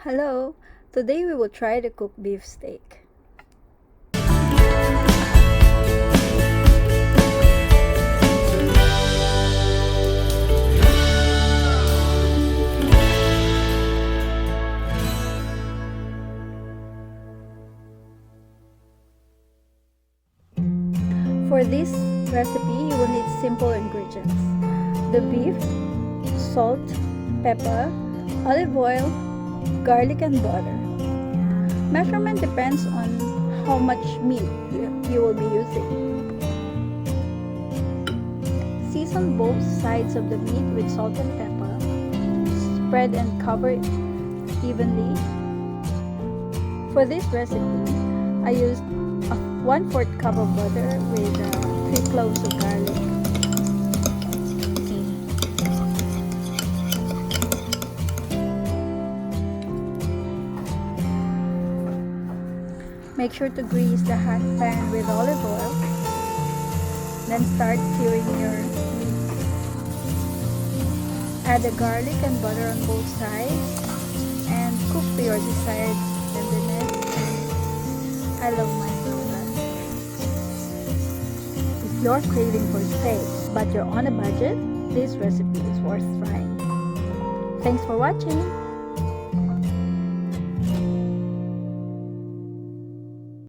Hello! Today we will try to cook beef steak. For this recipe, you will need simple ingredients: the beef, salt, pepper, olive oil, garlic and butter. Measurement depends on how much meat you will be using. Season both sides of the meat with salt and pepper. Spread and cover it evenly. For this recipe, I used a 1/4 cup of butter with 3 cloves of garlic. Make sure to grease the hot pan with olive oil. Then start curing your meat. Add the garlic and butter on both sides and cook to your desired tenderness. I love mine so done. If you're craving for steak but you're on a budget, this recipe is worth trying. Thanks for watching.